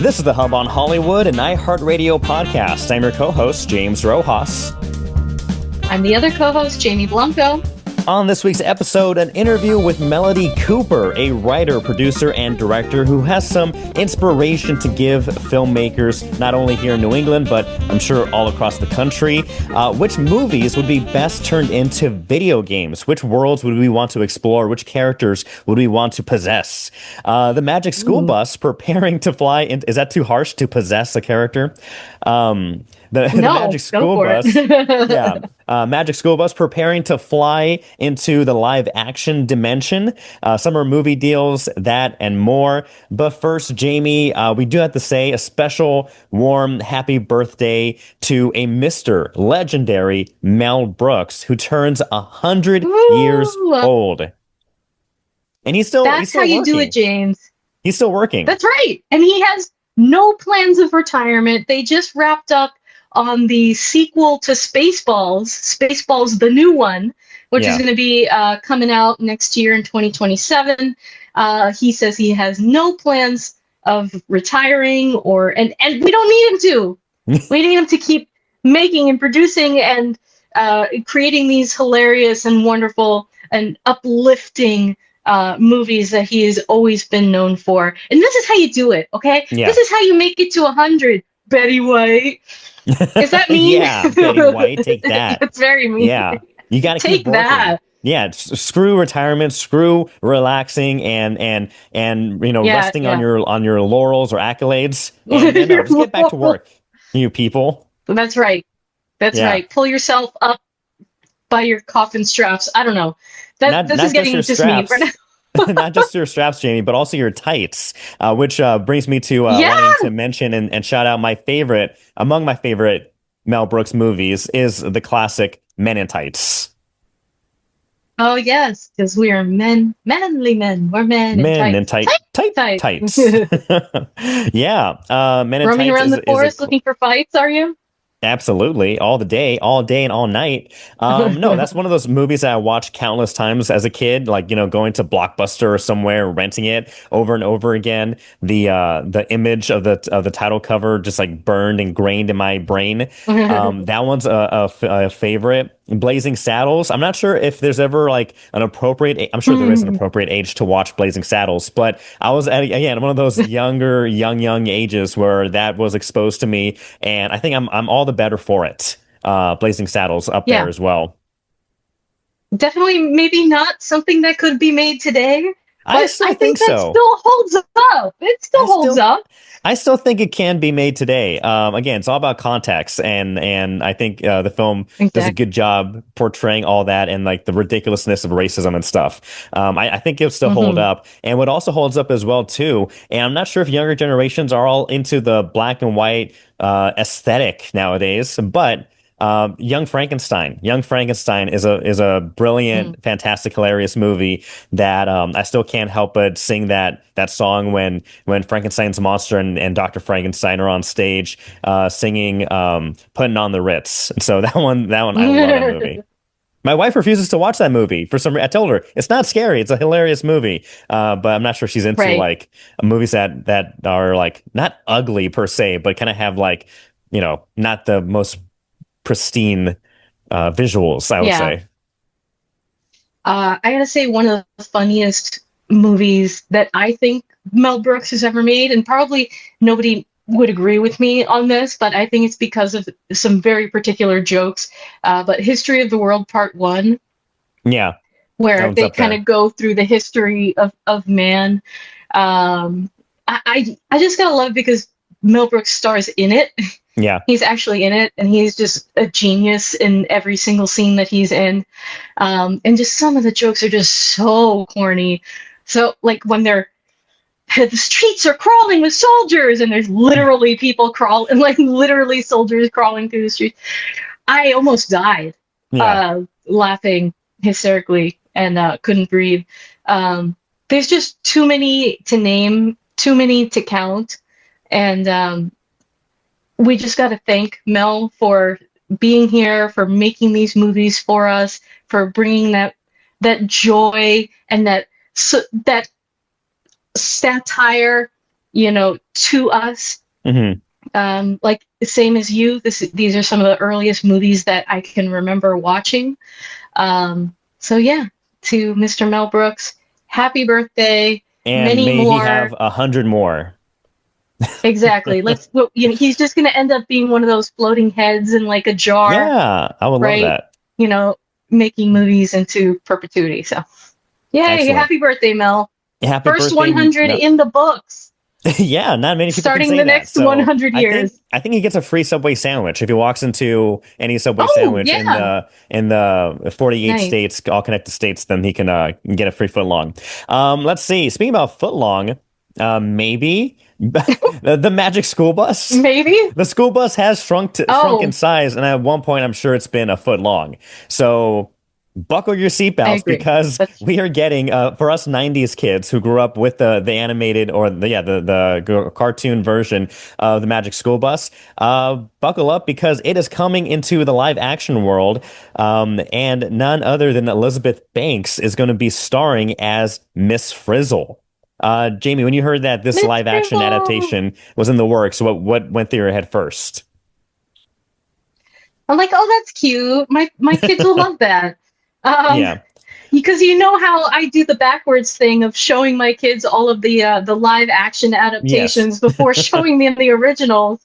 This is the Hub on Hollywood, an iHeartRadio podcast. I'm your co-host, James Rojas. I'm the other co-host, Jamie Blanco. On this week's episode, an interview with Melody Cooper, a writer, producer, and director who has some inspiration to give filmmakers, not only here in New England, but I'm sure all across the country. Which movies would be best turned into video games? Which worlds would we want to explore? Which characters would we want to possess? The Magic School Bus preparing to fly is that too harsh to possess a character? The Magic School Bus, Magic School Bus preparing to fly into the live action dimension. Summer movie deals, that and more. But first, Jamie, we do have to say a special warm happy birthday to a Mr. Legendary Mel Brooks, who turns 100 years old. And he's still That's how you working. Do it, James. He's still working. That's right. And he has no plans of retirement. They just wrapped up on the sequel to Spaceballs, the new one, which is going to be coming out next year in 2027. He says he has no plans of retiring, and we don't need him to. We need him to keep making and producing and creating these hilarious and wonderful and uplifting movies that he has always been known for. And this is how you do it, okay? Yeah. This is how you make it to 100, Betty White. Is that mean? Yeah, Betty White, take that. That's very mean. Yeah, you got to keep working. That. Yeah, screw retirement, screw relaxing, and resting on your laurels or accolades, and just get back to work, you people. That's right. That's right. Pull yourself up by your coffin straps. I don't know. This is getting just me right now. Not just your straps, Jamie, but also your tights, which brings me to wanting to mention and shout out among my favorite Mel Brooks movies is the classic Men in Tights. Oh, yes, because we are manly men. We're men in tights. Tights. Yeah. Men in Roaming Tights around the forest looking for fights, are you? Absolutely. All day and all night. No, that's one of those movies that I watched countless times as a kid, like, going to Blockbuster or somewhere, renting it over and over again. The image of the title cover just like burned, ingrained in my brain. That one's a favorite. Blazing Saddles. I'm not sure if there's ever like an appropriate, I'm sure there is an appropriate age to watch Blazing Saddles, but I was at, again, one of those young ages where that was exposed to me. And I think I'm all the better for it. Blazing Saddles up there as well. Definitely maybe not something that could be made today. I think that still holds up. It still holds up. I still think it can be made today. Again, it's all about context, and I think the film does a good job portraying all that and like the ridiculousness of racism and stuff. I think it'll still hold up, and what also holds up as well too. And I'm not sure if younger generations are all into the black and white aesthetic nowadays, but. Young Frankenstein is a brilliant, fantastic, hilarious movie that I still can't help but sing that song when Frankenstein's monster and Dr. Frankenstein are on stage singing "Putting on the Ritz." And so that one I love that movie. My wife refuses to watch that movie for some reason. I told her it's not scary; it's a hilarious movie. But I'm not sure she's into like movies that are like not ugly per se, but kind of have like not the most pristine visuals, I would say. I gotta say, one of the funniest movies that I think Mel Brooks has ever made, and probably nobody would agree with me on this, but I think it's because of some very particular jokes. But History of the World Part 1. Yeah. Where they kind of go through the history of man. I just gotta love it because Mel Brooks stars in it. Yeah, he's actually in it, and he's just a genius in every single scene that he's in. And just some of the jokes are just so corny. So, like when the streets are crawling with soldiers, and there's literally people crawling, like literally soldiers crawling through the streets. I almost died laughing hysterically and couldn't breathe. There's just too many to name, too many to count, and we just got to thank Mel for being here, for making these movies for us, for bringing that joy and that satire to us. Mm-hmm. Like the same as you, these are some of the earliest movies that I can remember watching. So yeah, to Mr. Mel Brooks, happy birthday, And many may he more. have 100 more. Exactly. He's just going to end up being one of those floating heads in like a jar, Yeah, I would love right? that. Making movies into perpetuity. So, yay, Excellent. happy birthday, Mel. Happy First birthday. 100 No. in the books. Yeah, not many people can Starting say the that. next So 100 I think years. I think he gets a free Subway sandwich if he walks into any Subway Oh, sandwich yeah. in the 48 Nice. states, all connected states. Then he can get a free foot long. Let's see. Speaking about foot long, maybe the Magic School Bus. Maybe. The school bus has shrunk in Oh, size, and at one point, I'm sure it's been a foot long. So buckle your I seatbelts agree. because That's we are getting for us 90s kids who grew up with the animated or the cartoon version of the Magic School Bus. Buckle up because it is coming into the live action world, and none other than Elizabeth Banks is going to be starring as Miss Frizzle. Jamie, when you heard that this Miss live action Frizzle. adaptation was in the works, what went through your head first? I'm like, oh, that's cute. My kids will love that. Um, Yeah. because you know how I do the backwards thing of showing my kids all of the live action Yes. adaptations before showing them the originals,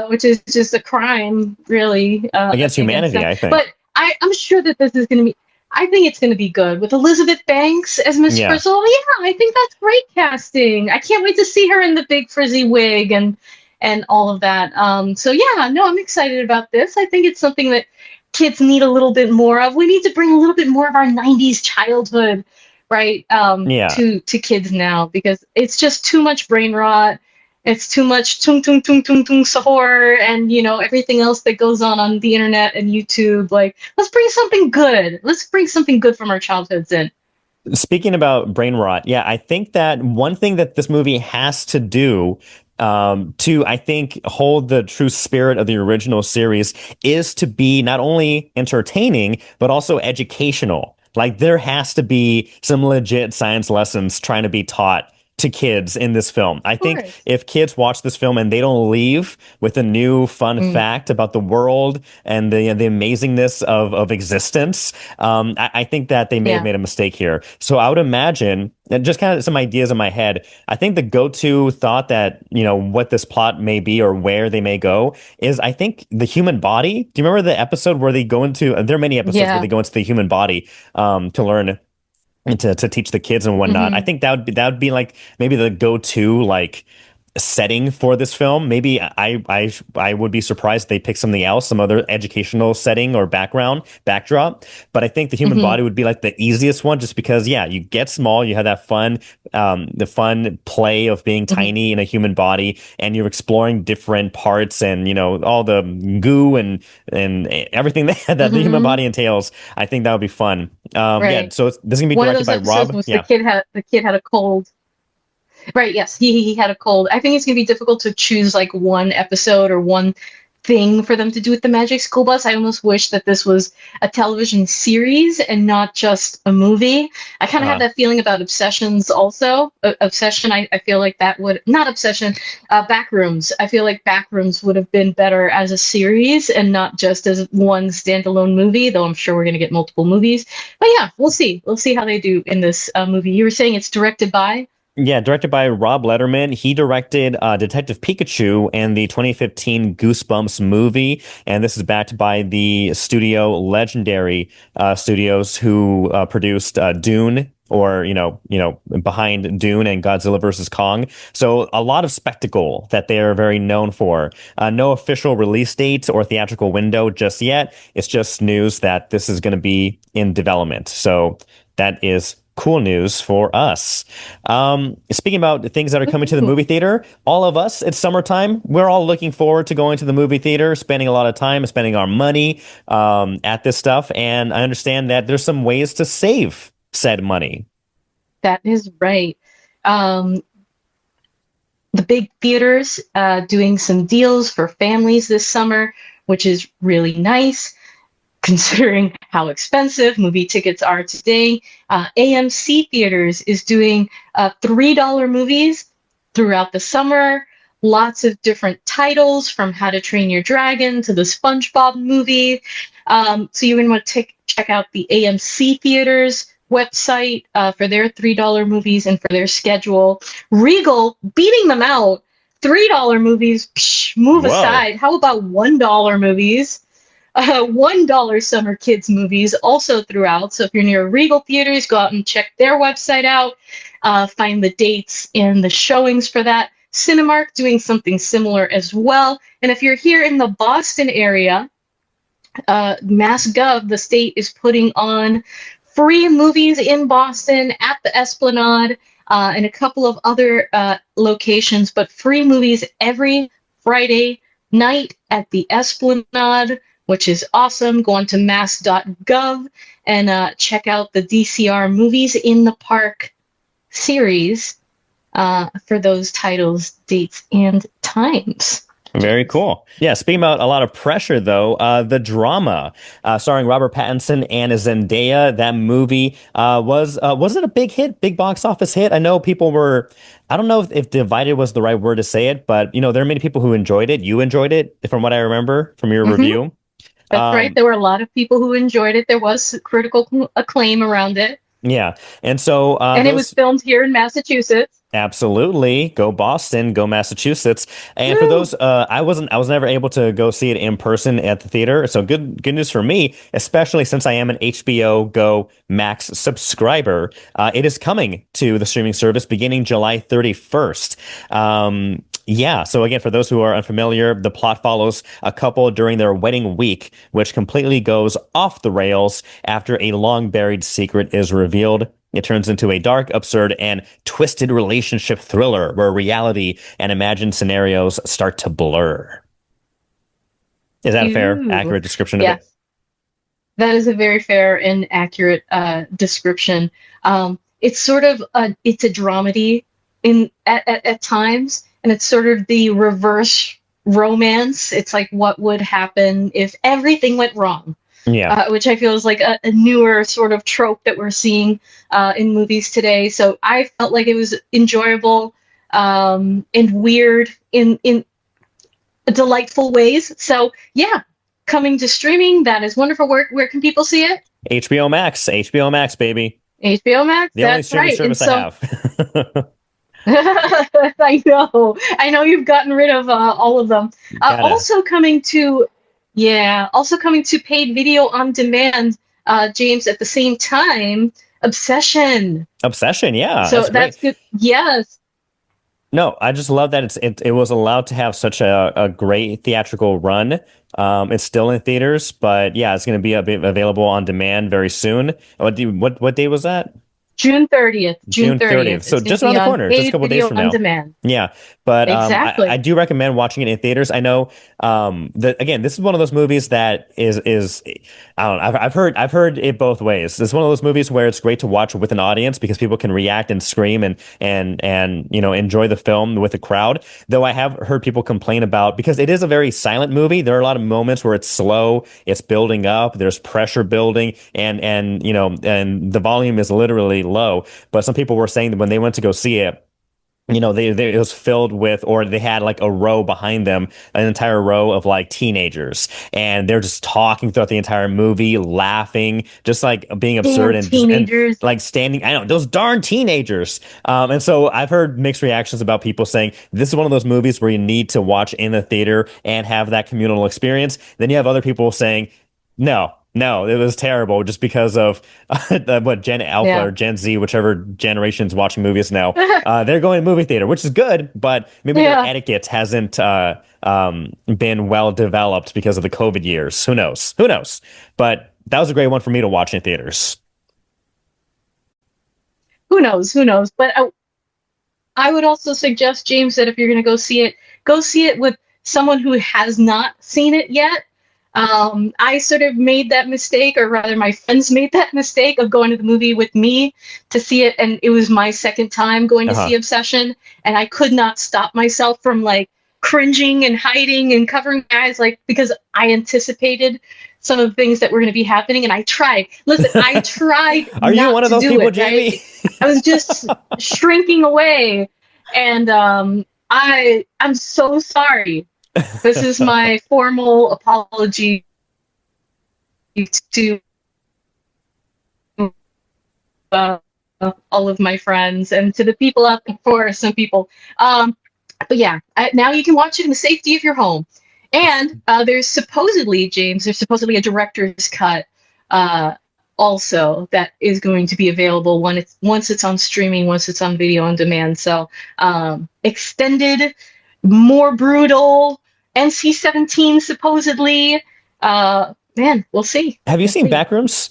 which is just a crime, really, Against against humanity, them. I think. But I'm sure that this is going to be. I think it's going to be good with Elizabeth Banks as Miss Yeah. Frizzle. Yeah, I think that's great casting. I can't wait to see her in the big frizzy wig and all of that. So yeah, no, I'm excited about this. I think it's something that kids need a little bit more of. We need to bring a little bit more of our 90s childhood, right, Yeah. to kids now, because it's just too much brain rot. It's too much tung tung tung tung tung sahur and everything else that goes on the internet and YouTube. Like, let's bring something good. Let's bring something good from our childhoods in. Speaking about brain rot, yeah, I think that one thing that this movie has to do to, I think, hold the true spirit of the original series is to be not only entertaining, but also educational. Like there has to be some legit science lessons trying to be taught to kids in this film. I Of think course. if kids watch this film and they don't leave with a new fun Mm, fact about the world and the amazingness of existence, I think that they may have yeah. made a mistake here. So I would imagine, and just kind of some ideas in my head, I think the go-to thought that, what this plot may be or where they may go is I think the human body. Do you remember the episode where they go into, there are many episodes where they Yeah. go into the human body to learn and to teach the kids and whatnot. I Hmm. think that would be like maybe the go-to like setting for this film. Maybe I would be surprised if they pick something else, some other educational setting or backdrop. But I think the human Hmm. body would be like the easiest one, just because yeah, you get small, you have that fun, the fun play of being Hmm. tiny in a human body, and you're exploring different parts and all the goo and everything that the human Hmm. body entails. I think that would be fun. Yeah, Right. so this is gonna be One of directed those by episodes Rob. was Yeah. the kid had a cold. Right, yes, he had a cold. I think it's gonna be difficult to choose like one episode or one thing for them to do with the Magic School Bus. I almost wish that this was a television series and not just a movie. I kind of have Uh, that feeling about Obsessions also. Obsession, I feel like that would, not Obsession, Backrooms. I feel like Backrooms would have been better as a series and not just as one standalone movie, though I'm sure we're gonna get multiple movies. But yeah, we'll see. We'll see how they do in this movie. You were saying it's directed by? Yeah, directed by Rob Letterman. He directed Detective Pikachu and the 2015 Goosebumps movie, and this is backed by the studio Legendary Studios, who produced Dune, or behind Dune and Godzilla vs. Kong. So a lot of spectacle that they are very known for. No official release date or theatrical window just yet. It's just news that this is going to be in development. So that is cool news for us. Speaking about things that are coming to the movie theater, all of us, it's summertime. We're all looking forward to going to the movie theater, spending a lot of time, spending our money at this stuff. And I understand that there's some ways to save said money. That is right. Um, the big theaters doing some deals for families this summer, which is really nice considering how expensive movie tickets are today. AMC Theaters is doing $3 movies throughout the summer. Lots of different titles, from How to Train Your Dragon to the SpongeBob movie. So you're going to want to check out the AMC Theaters website for their $3 movies and for their schedule. Regal beating them out. $3 movies, move Whoa. aside. How about $1 movies? $1 summer kids movies also throughout. So if you're near Regal Theaters, go out and check their website out. Find the dates and the showings for that. Cinemark doing something similar as well. And if you're here in the Boston area, MassGov, the state, is putting on free movies in Boston at the Esplanade and a couple of other locations, but free movies every Friday night at the Esplanade, which is awesome. Go on to mass.gov and check out the DCR Movies in the Park series for those titles, dates, and times. Very cool. Yeah, speaking about a lot of pressure, though, the drama starring Robert Pattinson and Zendaya, that movie was it a big hit, big box office hit? I know people were, I don't know if divided was the right word to say it, but there are many people who enjoyed it. You enjoyed it, from what I remember from your review. That's right. There were a lot of people who enjoyed it. There was critical acclaim around it. Yeah, and so it was filmed here in Massachusetts. Absolutely. Go Boston, go Massachusetts. And for those, I was never able to go see it in person at the theater. So good news for me, especially since I am an HBO Go Max subscriber. It is coming to the streaming service beginning July 31st. Yeah. So again, for those who are unfamiliar, the plot follows a couple during their wedding week, which completely goes off the rails after a long buried secret is revealed. It turns into a dark, absurd, and twisted relationship thriller where reality and imagined scenarios start to blur. Is that a fair, accurate description of it? That is a very fair and accurate description. It's sort of it's a dramedy at times, and it's sort of the reverse romance. It's like what would happen if everything went wrong. Yeah, which I feel is like a newer sort of trope that we're seeing in movies today. So I felt like it was enjoyable and weird in delightful ways. So yeah, coming to streaming, that is wonderful. Where can people see it? HBO Max, baby. HBO Max, the only streaming service I have. I know you've gotten rid of all of them. Also coming to paid video on demand, James, at the same time, Obsession. Yeah. So that's good. Yes. No, I just love that it was allowed to have such a great theatrical run. It's still in theaters, but yeah, it's going to be available on demand very soon. What day was that? June 30th. June 30th. So just around the corner, just a couple days from now. Demand. Yeah, but exactly. I do recommend watching it in theaters. I know again, this is one of those movies that is I don't know. I've heard it both ways. It's one of those movies where it's great to watch with an audience because people can react and scream and enjoy the film with the crowd. Though I have heard people complain about, because it is a very silent movie. There are a lot of moments where it's slow, it's building up, there's pressure building, and the volume is literally low. But some people were saying that when they went to go see it, it was filled with, or they had like a row behind them, an entire row of like teenagers, and they're just talking throughout the entire movie, laughing, just like being absurd and like standing. I know, those darn teenagers. And so I've heard mixed reactions about people saying this is one of those movies where you need to watch in the theater and have that communal experience. Then you have other people saying, no, it was terrible just because of what Gen Alpha or Gen Z, whichever generation's watching movies now. They're going to movie theater, which is good, but maybe their etiquette hasn't been well developed because of the COVID years. Who knows? But that was a great one for me to watch in theaters. Who knows? But I would also suggest, James, that if you're going to go see it with someone who has not seen it yet. I sort of made that mistake, or rather my friends made that mistake of going to the movie with me to see it. And it was my second time going to see Obsession. And I could not stop myself from like cringing and hiding and covering my eyes, like, because I anticipated some of the things that were going to be happening. And I tried. Listen, I tried. Are you one of those people, Jamie? Right? I was just shrinking away. And I'm so sorry. This is my formal apology to all of my friends and to the people out there, for some people. But yeah, now you can watch it in the safety of your home. And there's supposedly, James, there's supposedly a director's cut also that is going to be available once it's on streaming, once it's on video on demand. So extended, more brutal, NC-17 supposedly. Man, we'll see. Have you seen Backrooms?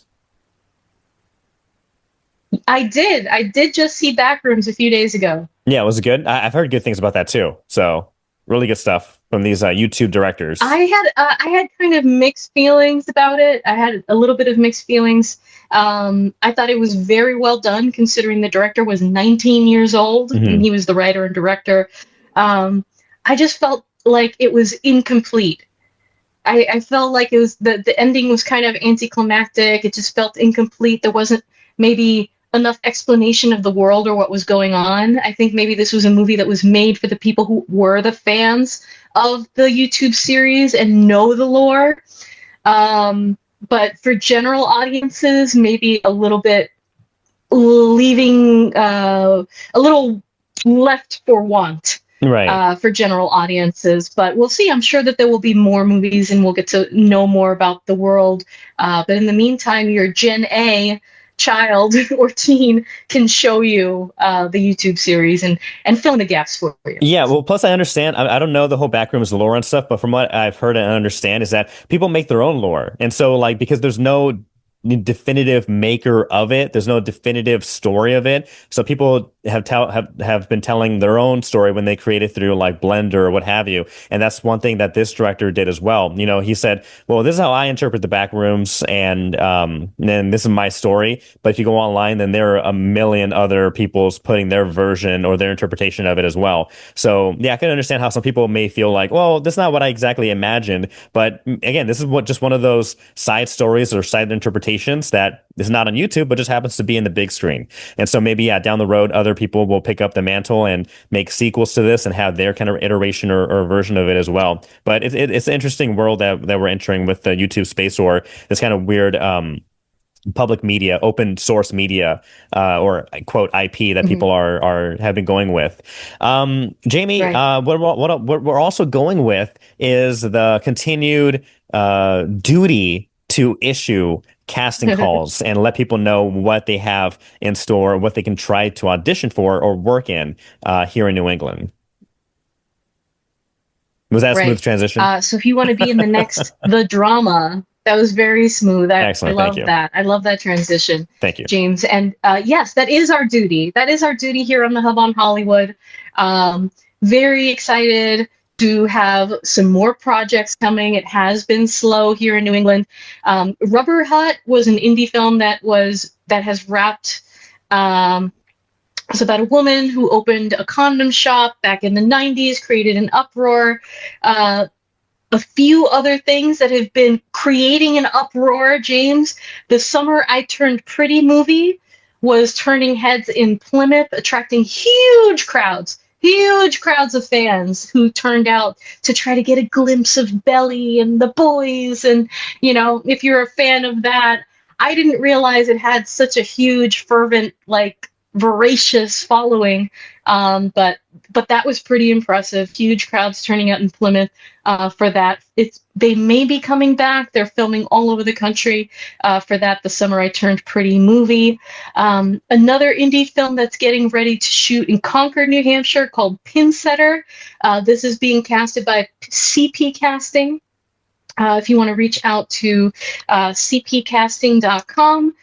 I did just see Backrooms a few days ago. Yeah, was it good? I've heard good things about that too. So really good stuff from these YouTube directors. I had kind of mixed feelings about it. I had a little bit of mixed feelings. I thought it was very well done, considering the director was 19 years old and he was the writer and director. I just felt like it was incomplete. I felt like it was the ending was kind of anticlimactic. It just felt incomplete. There wasn't maybe enough explanation of the world or what was going on. I think maybe this was a movie that was made for the people who were the fans of the YouTube series and know the lore. But for general audiences, maybe a little bit leaving a little left for want. Right. For general audiences, but we'll see. I'm sure that there will be more movies and we'll get to know more about the world. But in the meantime, your Gen A child or teen can show you the YouTube series and fill in the gaps for you. Yeah, well, plus I understand, I don't know the whole Backrooms lore and stuff, but from what I've heard and understand is that people make their own lore. And so like, because there's no definitive maker of it, there's no definitive story of it, so people have been telling their own story when they create it through like Blender or what have you. And that's one thing that this director did as well. You know, he said, well, this is how I interpret the Backrooms, and then this is my story, but if you go online, then there are a million other people's putting their version or their interpretation of it as well. So yeah, I can understand how some people may feel like, well, that's not what I exactly imagined, but again, this is just one of those side stories or side interpretations that is not on YouTube, but just happens to be in the big screen. And so maybe, yeah, down the road, other people will pick up the mantle and make sequels to this and have their kind of iteration or version of it as well. But it's an interesting world that we're entering with the YouTube space, or this kind of weird public media, open source media, or quote IP that people have been going with. Jamie, right. What we're also going with is the continued duty to issue casting calls and let people know what they have in store, what they can try to audition for or work in here in New England. Was that a smooth transition? So if you want to be in the next The Drama, that was very smooth. Excellent. I love that. I love that transition. Thank you, James. And yes, that is our duty. That is our duty here on the Hub on Hollywood. Very excited to have some more projects coming. It has been slow here in New England. Rubber Hut was an indie film that has wrapped. It's about a woman who opened a condom shop back in the 90s, created an uproar. A few other things that have been creating an uproar, James. The Summer I Turned Pretty movie was turning heads in Plymouth, attracting huge crowds of fans who turned out to try to get a glimpse of Belly and the boys. And, you know, if you're a fan of that, I didn't realize it had such a huge, fervent, like, voracious following. But that was pretty impressive. Huge crowds turning out in Plymouth for that. They may be coming back. They're filming all over the country for that. The Summer I Turned Pretty movie. Another indie film that's getting ready to shoot in Concord, New Hampshire, called Pinsetter. This is being casted by CP Casting. If you want to reach out to cpcasting.com,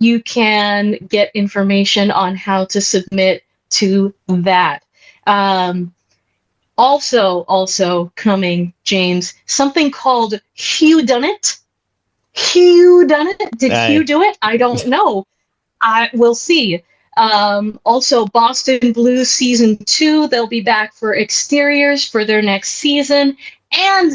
you can get information on how to submit to that. Also coming, James, something called Hugh Done It. Hugh Done It? Did Hugh do it? I don't know. We'll see. Also, Boston Blues Season 2. They'll be back for exteriors for their next season. And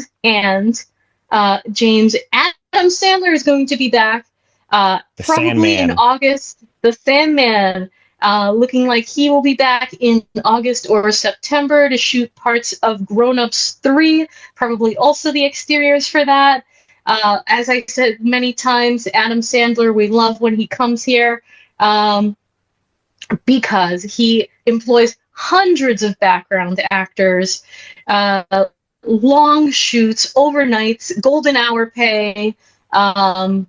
James, Adam Sandler is going to be back probably in August. The Sandman. looking like he will be back in August or September to shoot parts of Grown Ups 3, probably also the exteriors for that. As I said many times, Adam Sandler, we love when he comes here because he employs hundreds of background actors, long shoots, overnights, golden hour pay,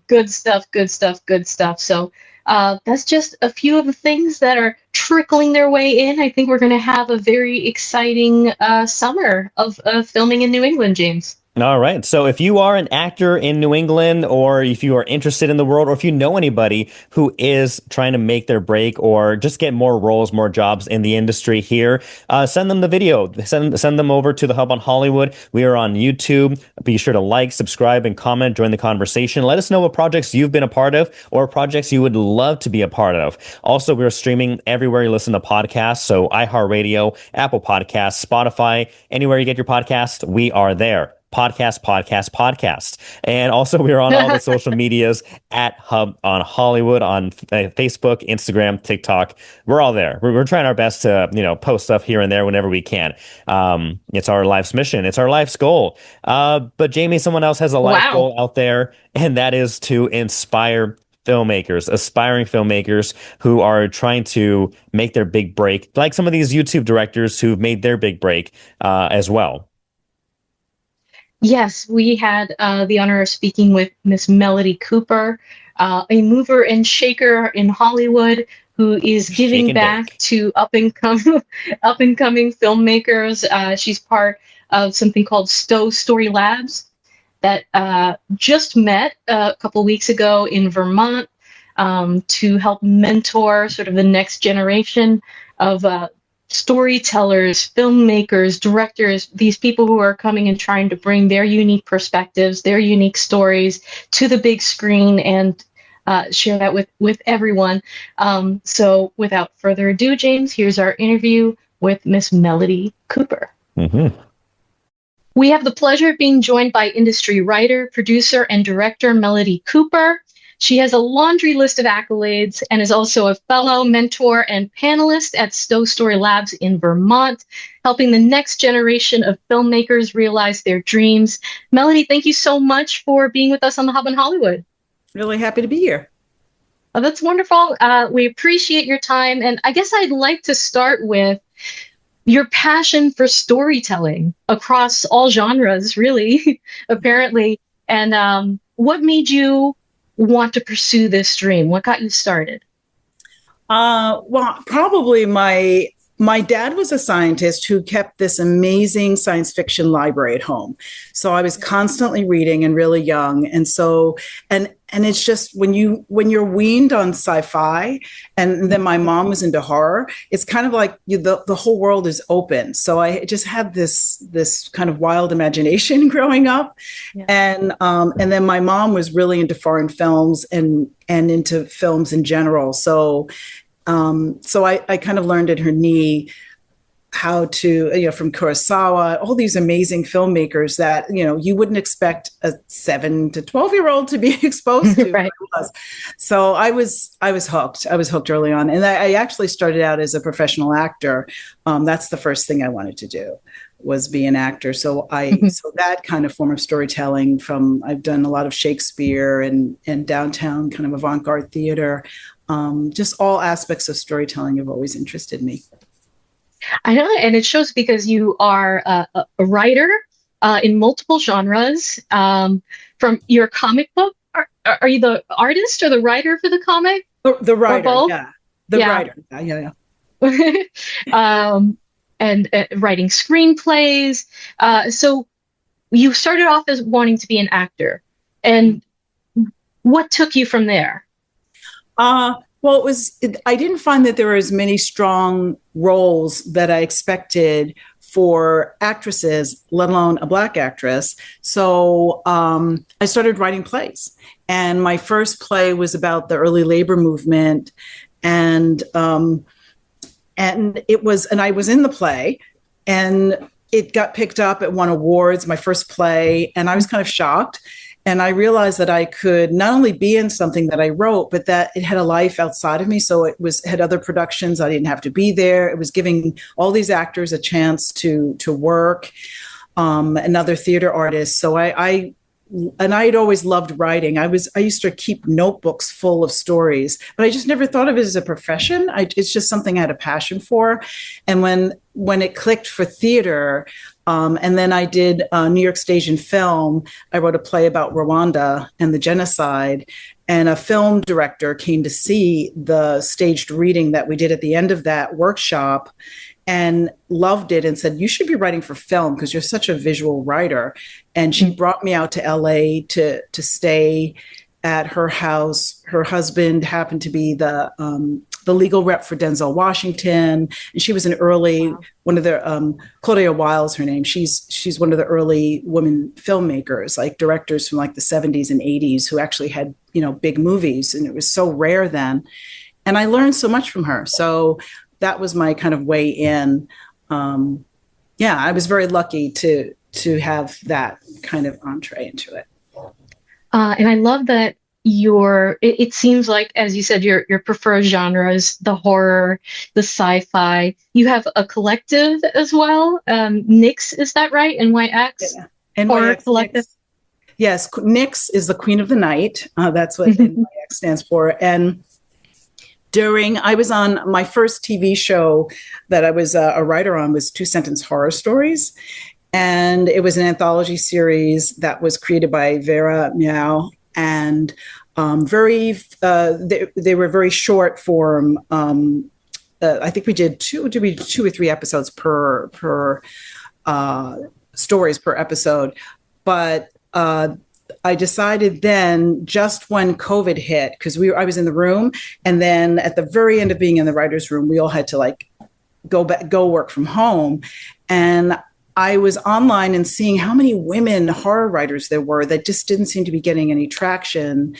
good stuff, good stuff, good stuff. So that's just a few of the things that are trickling their way in. I think we're going to have a very exciting summer of filming in New England, James. All right. So if you are an actor in New England, or if you are interested in the world, or if you know anybody who is trying to make their break or just get more roles, more jobs in the industry here, send them the video. Send them over to the Hub on Hollywood. We are on YouTube. Be sure to like, subscribe, and comment. Join the conversation. Let us know what projects you've been a part of or projects you would love to be a part of. Also, we're streaming everywhere you listen to podcasts. So iHeartRadio, Apple Podcasts, Spotify, anywhere you get your podcast, we are there. Podcast. And also we're on all the social medias at Hub on Hollywood on Facebook, Instagram, TikTok. We're all there. We're trying our best to, post stuff here and there whenever we can. It's our life's mission. It's our life's goal. But Jamie, someone else has a life goal out there, and that is to inspire filmmakers, aspiring filmmakers who are trying to make their big break, like some of these YouTube directors who've made their big break as well. Yes, we had the honor of speaking with Miss Melody Cooper, a mover and shaker in Hollywood who is giving back to up and coming filmmakers. She's part of something called Stowe Labs that just met a couple weeks ago in Vermont to help mentor sort of the next generation of storytellers, filmmakers, directors, these people who are coming and trying to bring their unique perspectives, their unique stories to the big screen and share that with everyone. So without further ado, James, here's our interview with Miss Melody Cooper. Mm-hmm. We have the pleasure of being joined by industry writer, producer, and director Melody Cooper. She has a laundry list of accolades and is also a fellow, mentor, and panelist at Stowe Labs in Vermont, helping the next generation of filmmakers realize their dreams. Melody, thank you so much for being with us on the Hub in Hollywood. Really happy to be here. Oh, that's wonderful. We appreciate your time. And I guess I'd like to start with your passion for storytelling across all genres, really, apparently. And what made you want to pursue this dream? What got you started? Well, probably my dad was a scientist who kept this amazing science fiction library at home. So I was constantly reading and really young. And so, and it's just when you're weaned on sci-fi, and then my mom was into horror, it's kind of like the whole world is open. So I just had this kind of wild imagination growing up. Yeah. And then my mom was really into foreign films and into films in general. So I kind of learned at her knee how to, from Kurosawa, all these amazing filmmakers that, you wouldn't expect a 7 to 12-year-old to be exposed to. Right. So I was hooked. I was hooked early on. And I actually started out as a professional actor. That's the first thing I wanted to do, was be an actor. So so that kind of form of storytelling I've done a lot of Shakespeare and downtown kind of avant-garde theater. Just all aspects of storytelling have always interested me. I know, and it shows because you are a writer in multiple genres. From your comic book, are you the artist or the writer for the comic? The writer, yeah. Writer, yeah. And writing screenplays. So you started off as wanting to be an actor, and what took you from there? Well, I didn't find that there were as many strong roles that I expected for actresses, let alone a Black actress. So I started writing plays. And my first play was about the early labor movement. And I was in the play, and it got picked up. It won awards, my first play. And I was kind of shocked. And I realized that I could not only be in something that I wrote, but that it had a life outside of me. So had other productions. I didn't have to be there. It was giving all these actors a chance to work, and other theater artists. So I'd always loved writing. I used to keep notebooks full of stories, but I just never thought of it as a profession. It's just something I had a passion for. And when it clicked for theater, and then I did New York Stage and Film. I wrote a play about Rwanda and the genocide, and a film director came to see the staged reading that we did at the end of that workshop and loved it and said, you should be writing for film because you're such a visual writer. And she brought me out to LA to stay at her house. Her husband happened to be the legal rep for Denzel Washington. And she was an early, one of the, Claudia Weill's her name. She's one of the early women filmmakers, like directors from like the 70s and 80s who actually had, big movies. And it was so rare then. And I learned so much from her. So that was my kind of way in. I was very lucky to have that kind of entree into it. And I love that it seems like, as you said, your preferred genres, the horror, the sci-fi. You have a collective as well. Nyx, is that right? NYX? Yeah. NYX horror collective. Nyx. Yes, Nyx is the Queen of the Night. That's what NYX stands for. And I was on my first TV show that I was a writer on was 2-Sentence Horror Stories. And it was an anthology series that was created by Vera Miao. And they were very short form. I think we did two or three episodes per stories per episode. But I decided then, just when COVID hit, because I was in the room, and then at the very end of being in the writer's room, we all had to go work from home. And I was online and seeing how many women horror writers there were that just didn't seem to be getting any traction.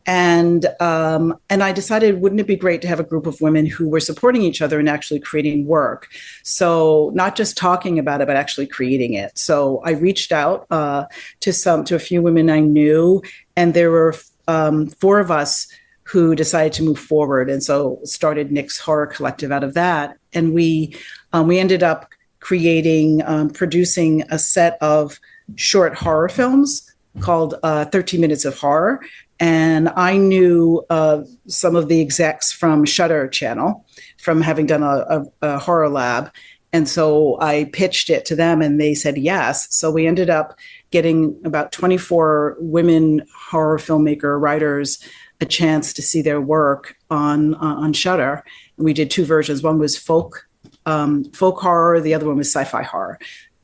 And I decided, wouldn't it be great to have a group of women who were supporting each other and actually creating work? So not just talking about it, but actually creating it. So I reached out to a few women I knew, and there were 4 of us who decided to move forward. And so started Nyx Horror Collective out of that. And we ended up producing a set of short horror films called 13 Minutes of Horror. And I knew some of the execs from Shudder Channel from having done a horror lab. And so I pitched it to them and they said yes. So we ended up getting about 24 women horror filmmaker writers a chance to see their work on Shudder. And we did 2 versions. One was folk horror. The other one was sci-fi horror.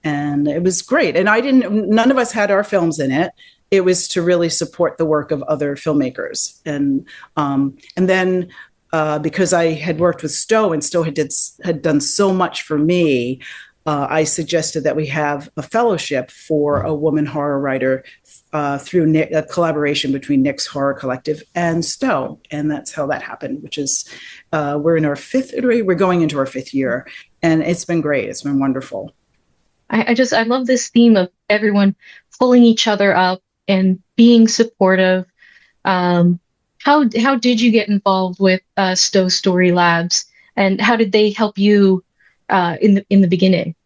And it was great. And none of us had our films in it. It was to really support the work of other filmmakers. And then because I had worked with Stowe, and Stowe had done so much for me, I suggested that we have a fellowship for a woman horror writer through a collaboration between Nyx Horror Collective and Stowe. And that's how that happened, which is we're in our 5th iteration. We're going into our 5th year. And it's been great. It's been wonderful. I love this theme of everyone pulling each other up and being supportive. How did you get involved with Stowe Labs, and how did they help you in the beginning?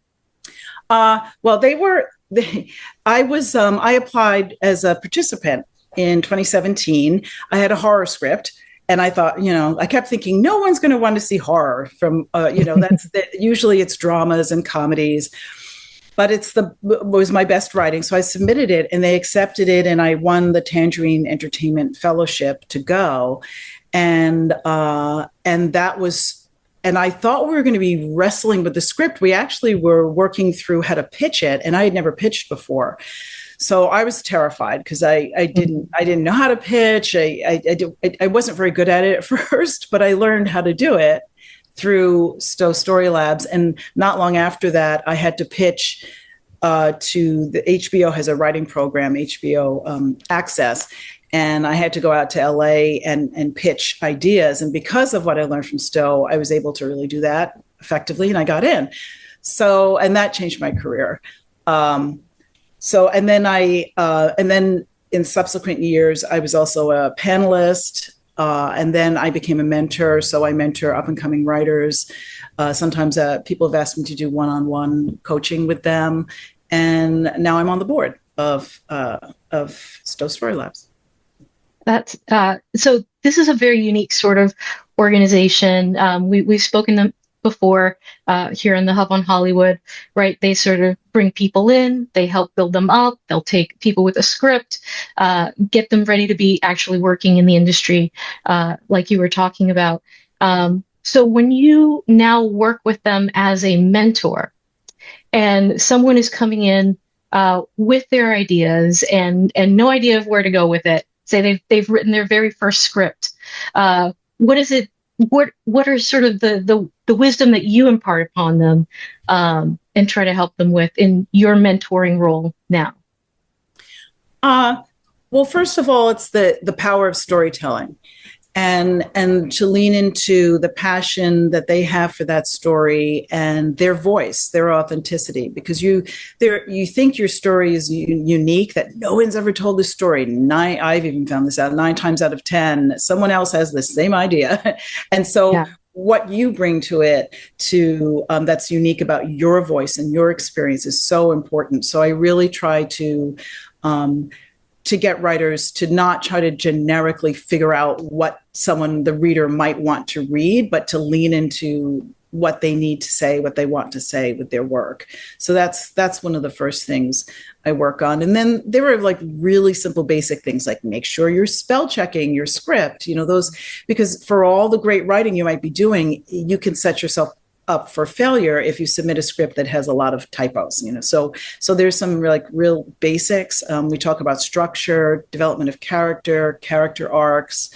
Well, I applied as a participant in 2017. I had a horror script. And I thought, I kept thinking, no one's going to want to see horror from, usually it's dramas and comedies. But was my best writing. So I submitted it and they accepted it. And I won the Tangerine Entertainment Fellowship to go. And that was, and I thought we were going to be wrestling with the script. We actually were working through how to pitch it. And I had never pitched before. So I was terrified because I didn't know how to pitch. I wasn't very good at it at first, but I learned how to do it through Stowe Labs. And not long after that, I had to pitch to the HBO has a writing program, HBO Access. And I had to go out to LA and pitch ideas. And because of what I learned from Stowe, I was able to really do that effectively, and I got in. So, and that changed my career. And then in subsequent years, I was also a panelist, and then I became a mentor. So I mentor up and coming writers. Sometimes people have asked me to do one-on-one coaching with them, and now I'm on the board of Stowe Labs. That's so. This is a very unique sort of organization. We've spoken them before here in the Hub on Hollywood, right? They sort of bring people in, they help build them up. They'll take people with a script, get them ready to be actually working in the industry, like you were talking about. So when you now work with them as a mentor, and someone is coming in with their ideas and no idea of where to go with it. Say they've written their very first script. What is it? What are sort of the wisdom that you impart upon them and try to help them with in your mentoring role now? Well, first of all, it's the power of storytelling. And to lean into the passion that they have for that story and their voice, their authenticity, because you think your story is unique, that no one's ever told this story. I've even found this out 9 times out of 10, someone else has the same idea. And so what you bring to it that's unique about your voice and your experience is so important. So I really try to get writers to not try to generically figure out what the reader might want to read, but to lean into what they need to say, what they want to say with their work. So that's one of the first things I work on. And then there are like really simple, basic things like make sure you're spell checking your script, those, because for all the great writing you might be doing, you can set yourself up for failure if you submit a script that has a lot of typos, so there's some real basics. We talk about structure, development of character arcs.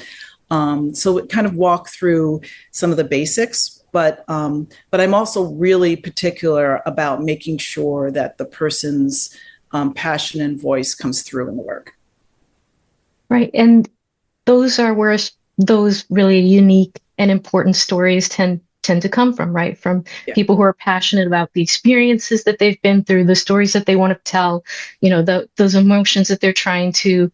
So it kind of walk through some of the basics, but I'm also really particular about making sure that the person's passion and voice comes through in the work. Right. And those are where those really unique and important stories tend to come from, right? From people who are passionate about the experiences that they've been through, the stories that they want to tell, those emotions that they're trying to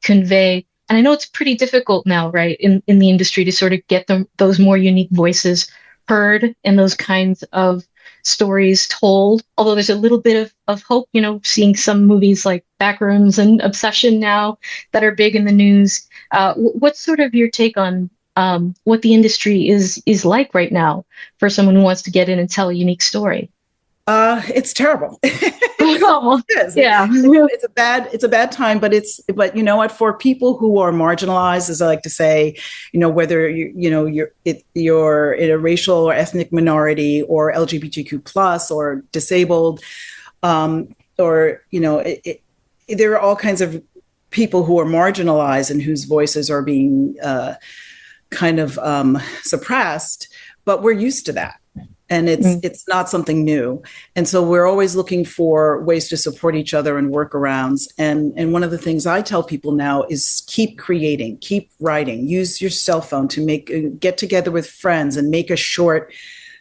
convey. And I know it's pretty difficult now, right, in the industry to sort of get those more unique voices heard and those kinds of stories told. Although there's a little bit of hope, seeing some movies like Backrooms and Obsession now that are big in the news. What's sort of your take on what the industry is like right now for someone who wants to get in and tell a unique story? It's terrible. It is. Yeah. It's a bad time, but you know what, for people who are marginalized, as I like to say, whether you're in a racial or ethnic minority or LGBTQ plus or disabled, or there are all kinds of people who are marginalized and whose voices are being kind of suppressed, but we're used to that. And it's not something new. And so we're always looking for ways to support each other and workarounds. And one of the things I tell people now is keep creating, keep writing, use your cell phone to get together with friends and make a short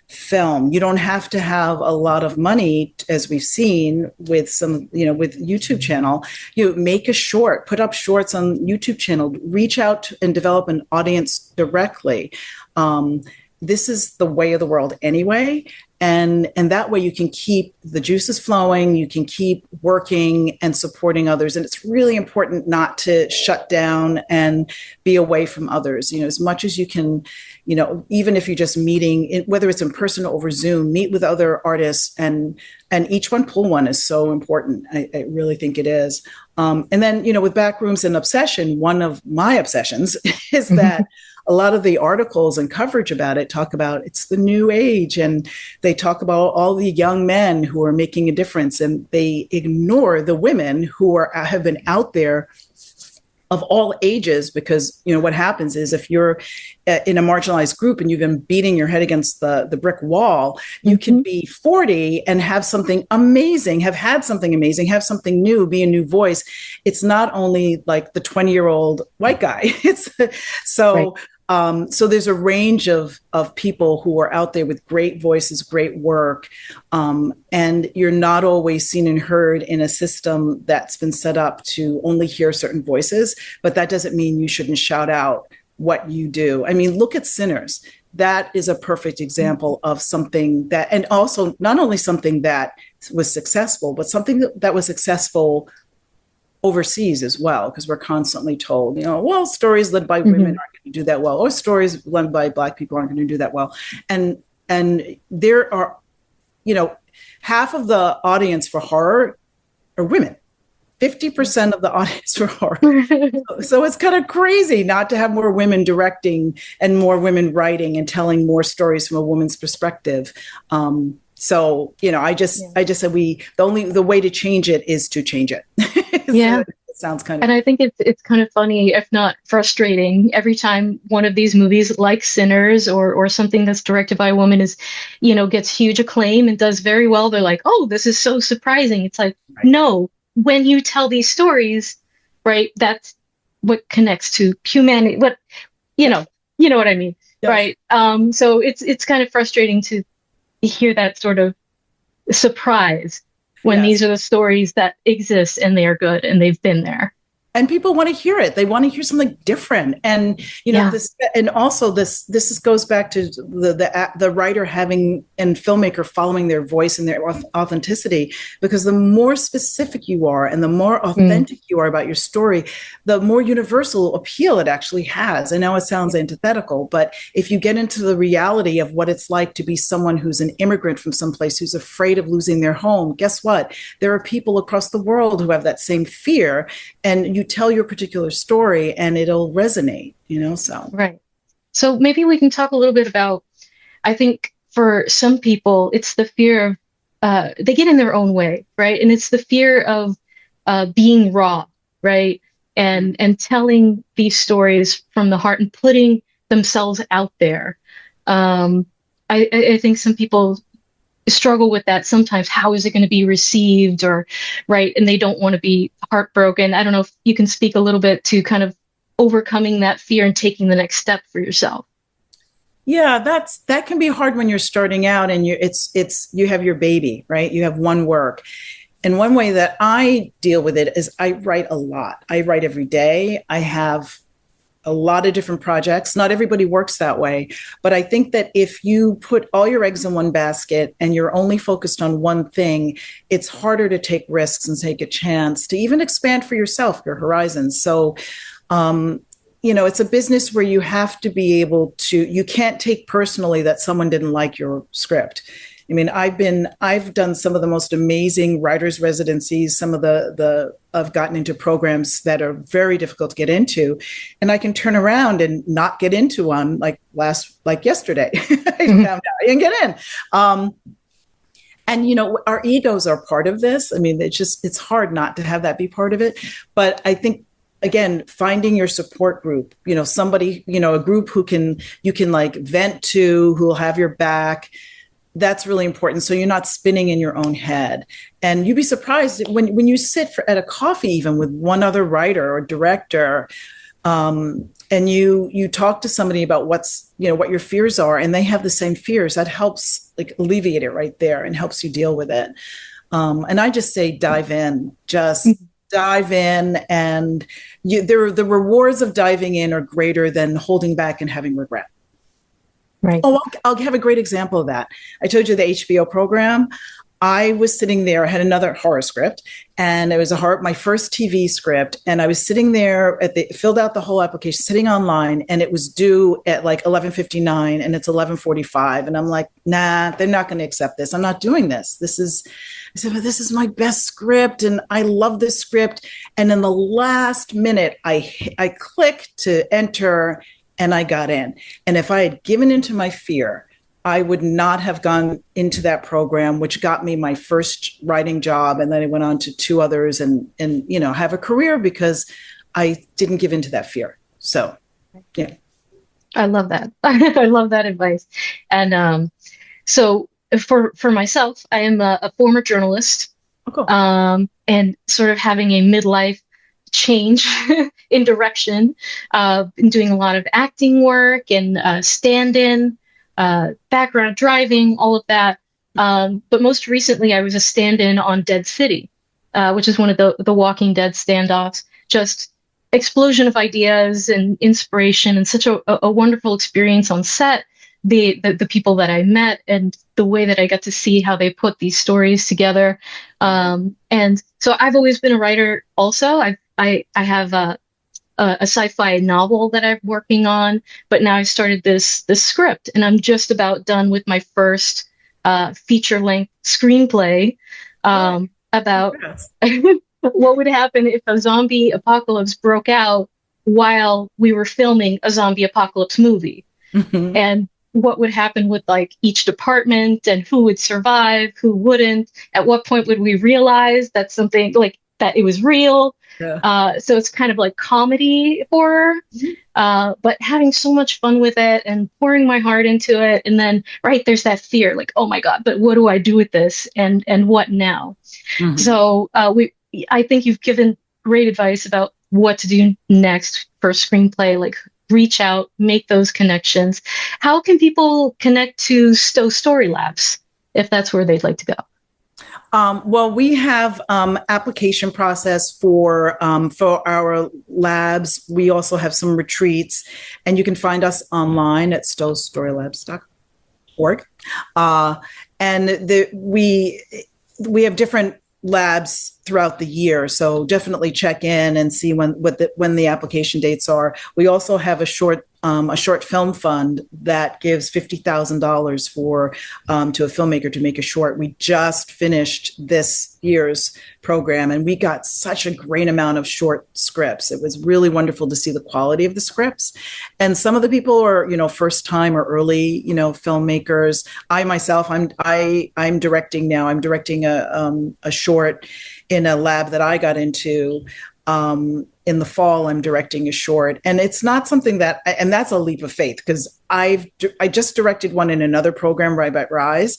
film. You don't have to have a lot of money, as we've seen with some, with YouTube channel. You make a short, put up shorts on YouTube channel, reach out and develop an audience directly. This is the way of the world anyway. And that way you can keep the juices flowing, you can keep working and supporting others. And it's really important not to shut down and be away from others, as much as you can, even if you're just meeting, whether it's in person or over Zoom, meet with other artists and each one pull one is so important. I really think it is. And then, with Backrooms and Obsession, one of my obsessions is that a lot of the articles and coverage about it talk about it's the new age, and they talk about all the young men who are making a difference, and they ignore the women who have been out there of all ages, because what happens is if you're in a marginalized group and you've been beating your head against the brick wall, you can be 40 and have something amazing, have had something amazing, have something new, be a new voice. It's not only like the 20-year-old white guy. It's so. Right. So there's a range of people who are out there with great voices, great work, and you're not always seen and heard in a system that's been set up to only hear certain voices. But that doesn't mean you shouldn't shout out what you do. I mean, look at Sinners. That is a perfect example of something that, and also not only something that was successful, but something that was successful overseas as well, because we're constantly told, well, stories led by women aren't going to do that well, or stories led by Black people aren't going to do that well. And there are, half of the audience for horror are women. 50% of the audience for horror. So it's kind of crazy not to have more women directing and more women writing and telling more stories from a woman's perspective. So, I just said the way to change it is to change it. Yeah. So it sounds kind of. And I think it's kind of funny, if not frustrating, every time one of these movies like Sinners or something that's directed by a woman is, gets huge acclaim and does very well. They're like, oh, this is so surprising. It's like, right. No, when you tell these stories, right, that's what connects to humanity. What, you know what I mean? Yes. Right. So it's kind of frustrating to hear that sort of surprise when yes. These are the stories that exist and they are good and they've been there. And people want to hear it. They want to hear something different. And, this, and also this goes back to the writer having and filmmaker following their voice and their authenticity, because the more specific you are and the more authentic you are about your story, the more universal appeal it actually has. I know it sounds antithetical, but if you get into the reality of what it's like to be someone who's an immigrant from someplace who's afraid of losing their home, guess what? There are people across the world who have that same fear, and you tell your particular story and it'll resonate, so. Right. So maybe we can talk a little bit about, I think for some people, it's the fear of, they get in their own way, right? And it's the fear of being raw, right? And telling these stories from the heart and putting themselves out there. I think some people struggle with that sometimes. How is it going to be received, or right? And they don't want to be heartbroken. I don't know if you can speak a little bit to kind of overcoming that fear and taking the next step for yourself. Yeah, that can be hard when you're starting out and you have your baby, right? You have one work. And one way that I deal with it is I write a lot. I write every day. I have a lot of different projects. Not everybody works that way, but I think that if you put all your eggs in one basket and you're only focused on one thing, it's harder to take risks and take a chance to even expand for yourself, your horizons. So, it's a business where you have to be able to, you can't take personally that someone didn't like your script. I mean, I've done some of the most amazing writers' residencies, some of I've gotten into programs that are very difficult to get into, and I can turn around and not get into one like yesterday. I found out I didn't get in. And, our egos are part of this. I mean, it's hard not to have that be part of it. But I think, again, finding your support group, somebody, a group you can like vent to, who will have your back. That's really important. So you're not spinning in your own head. And you'd be surprised when you sit at a coffee, even with one other writer or director, and you talk to somebody about what your fears are, and they have the same fears, that helps like alleviate it right there and helps you deal with it. And I just say, dive in, dive in, and the rewards of diving in are greater than holding back and having regret. Right. Oh, I'll have a great example of that. I told you the HBO program. I was sitting there, I had another horror script, and it was my first TV script. And I was sitting there filled out the whole application, sitting online, and it was due at like 11:59 and it's 11:45. And I'm like, nah, they're not going to accept this. I'm not doing this. I said, but this is my best script and I love this script. And in the last minute, I clicked to enter and I got in. And if I had given into my fear, I would not have gone into that program, which got me my first writing job. And then I went on to two others and have a career because I didn't give into that fear. So, yeah. I love that. I love that advice. And so for myself, I am a former journalist, and sort of having a midlife change in direction. Been doing a lot of acting work and stand-in, background driving, all of that. But most recently, I was a stand-in on Dead City, which is one of the Walking Dead standoffs. Just explosion of ideas and inspiration, and such a wonderful experience on set. The people that I met and the way that I got to see how they put these stories together. And so I've always been a writer also. I have a sci-fi novel that I'm working on, but now I've started this script, and I'm just about done with my first feature-length screenplay about what would happen if a zombie apocalypse broke out while we were filming a zombie apocalypse movie. Mm-hmm. And what would happen with like each department, and who would survive, who wouldn't, at what point would we realize that something like that it was real. Yeah. So it's kind of like comedy horror, but having so much fun with it and pouring my heart into it. And then, right, there's that fear, like, oh my God, but what do I do with this? And what now? Mm-hmm. So I think you've given great advice about what to do next for a screenplay, like reach out, make those connections. How can people connect to Stowe Labs if that's where they'd like to go? Well, we have application process for our labs. We also have some retreats, and you can find us online at stowestorylabs.org. And we have different labs throughout the year, so definitely check in and see when the application dates are. We also have a short film fund that gives $50,000 for to a filmmaker to make a short. We just finished this year's program, and we got such a great amount of short scripts. It was really wonderful to see the quality of the scripts, and some of the people are first time or early filmmakers. I myself, I'm directing now. I'm directing a short in a lab that I got into. In the fall, I'm directing a short, and it's not something and that's a leap of faith, because I just directed one in another program, Right Back Rise,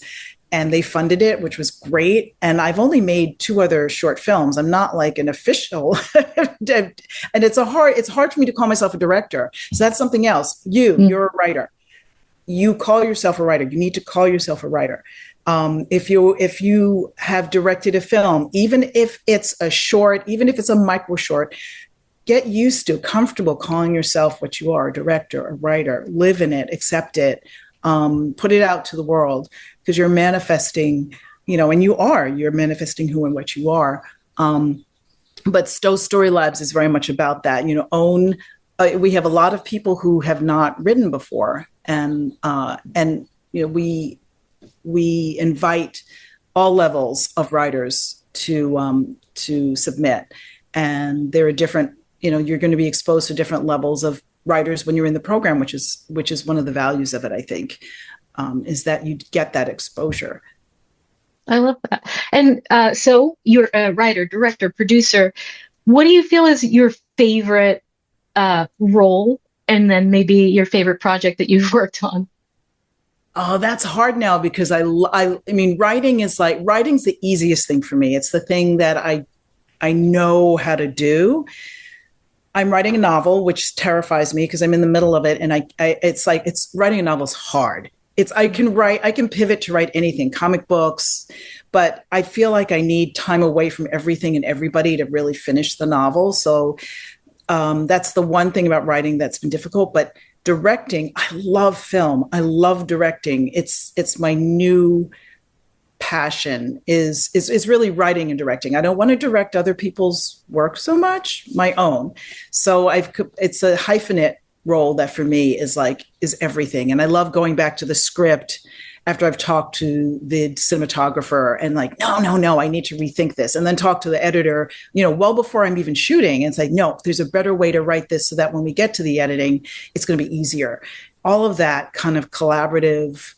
and they funded it, which was great. And I've only made 2 other short films. I'm not like an official, and it's hard for me to call myself a director. So that's something else. You're a writer. You call yourself a writer. You need to call yourself a writer. If you have directed a film, even if it's a short, even if it's a micro short, get comfortable calling yourself what you are, a director, a writer. Live in it, accept it, put it out to the world, because you're manifesting, and you're manifesting who and what you are. But Stowe Labs is very much about that. We have a lot of people who have not written before, and we invite all levels of writers to submit, and there are different. You're going to be exposed to different levels of writers when you're in the program, which is one of the values of it. I think is that you get that exposure. I love that. And so you're a writer, director, producer. What do you feel is your favorite role, and then maybe your favorite project that you've worked on? Oh, that's hard now, because I mean, writing's the easiest thing for me. It's the thing that I know how to do. I'm writing a novel, which terrifies me because I'm in the middle of it, and it's writing a novel is hard. I can pivot to write anything, comic books, but I feel like I need time away from everything and everybody to really finish the novel. So that's the one thing about writing that's been difficult. But directing, I love film. I love directing. It's my new passion is really writing and directing. I don't want to direct other people's work so much, my own. So it's a hyphenate role that for me is everything. And I love going back to the script after I've talked to the cinematographer and no, I need to rethink this, and then talk to the editor, well before I'm even shooting, and say, no, there's a better way to write this so that when we get to the editing, it's going to be easier. All of that kind of collaborative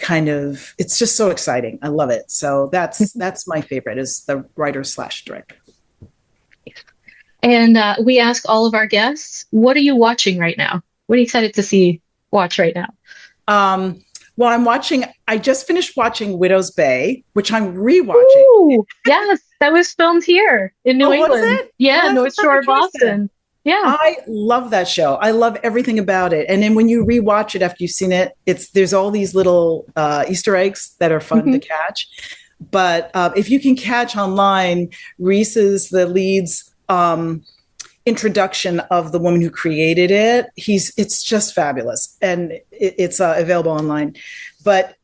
it's just so exciting. I love it. So that's my favorite, is the writer/director. And we ask all of our guests, what are you watching right now? What are you excited to watch right now? Well, I just finished watching Widow's Bay, which I'm rewatching. Ooh, yes, that was filmed here in New England. Was it? Yeah, Oh, North Shore, Boston. Yeah. I love that show. I love everything about it. And then when you rewatch it after you've seen it, there's all these little Easter eggs that are fun to catch. But if you can catch online, Reese's the lead's introduction of the woman who created it. It's just fabulous, and it's available online. But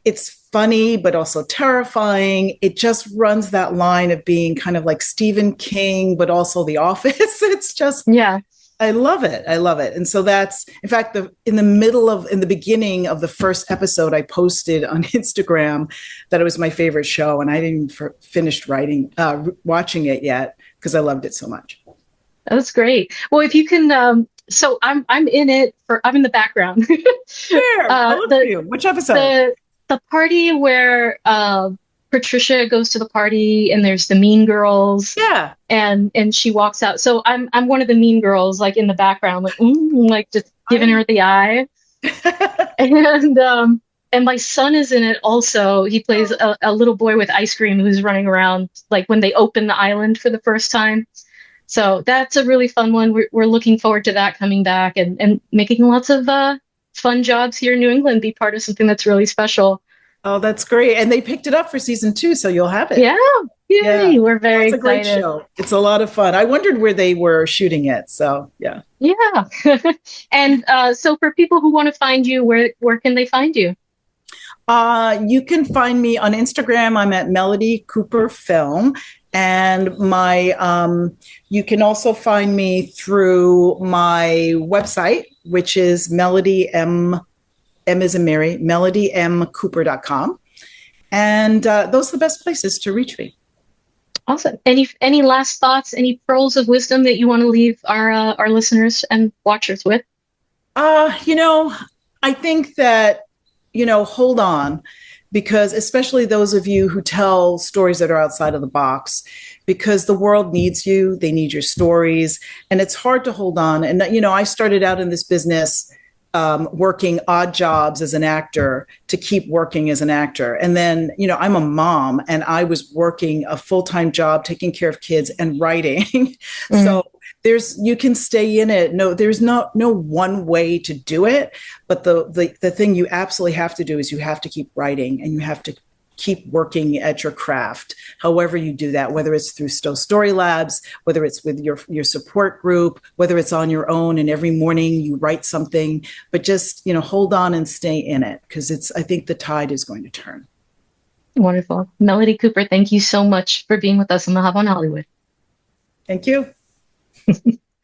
it's funny, but also terrifying. It just runs that line of being kind of like Stephen King, but also The Office. It's just, yeah. I love it. I love it. And so that's, in fact, in the beginning of the first episode, I posted on Instagram that it was my favorite show, and I didn't finished watching it yet because I loved it so much. That's great. Well, if you can, so I'm in the background. Sure. Which episode? The party where Patricia goes to the party and there's the mean girls. Yeah. And she walks out. So I'm one of the mean girls, like in the background, like like just giving her the eye. And my son is in it also. He plays a little boy with ice cream who's running around like when they open the island for the first time. So that's a really fun one. We're looking forward to that coming back and making lots of fun jobs here in New England, be part of something that's really special. Oh, that's great. And they picked it up for season 2, so you'll have it. Yeah. Yay. Yeah. We're very excited. It's a great show. It's a lot of fun. I wondered where they were shooting it. So, yeah. Yeah. And so for people who want to find you, where can they find you? You can find me on Instagram. I'm at Melody Cooper Film. And you can also find me through my website, which is Melody M as in Mary, melodymcooper.com. And those are the best places to reach me. Awesome. Any last thoughts, any pearls of wisdom that you want to leave our listeners and watchers with? I think that, hold on, because especially those of you who tell stories that are outside of the box, because the world needs you, they need your stories, and it's hard to hold on. And, I started out in this business working odd jobs as an actor to keep working as an actor. And then, I'm a mom and I was working a full-time job, taking care of kids and writing. Mm-hmm. So you can stay in it. No, there's no one way to do it. But the thing you absolutely have to do is you have to keep writing and you have to keep working at your craft, however you do that, whether it's through Stowe Labs, whether it's with your support group, whether it's on your own and every morning you write something, but just, hold on and stay in it because I think the tide is going to turn. Wonderful. Melody Cooper, thank you so much for being with us on the Hub on Hollywood. Thank you.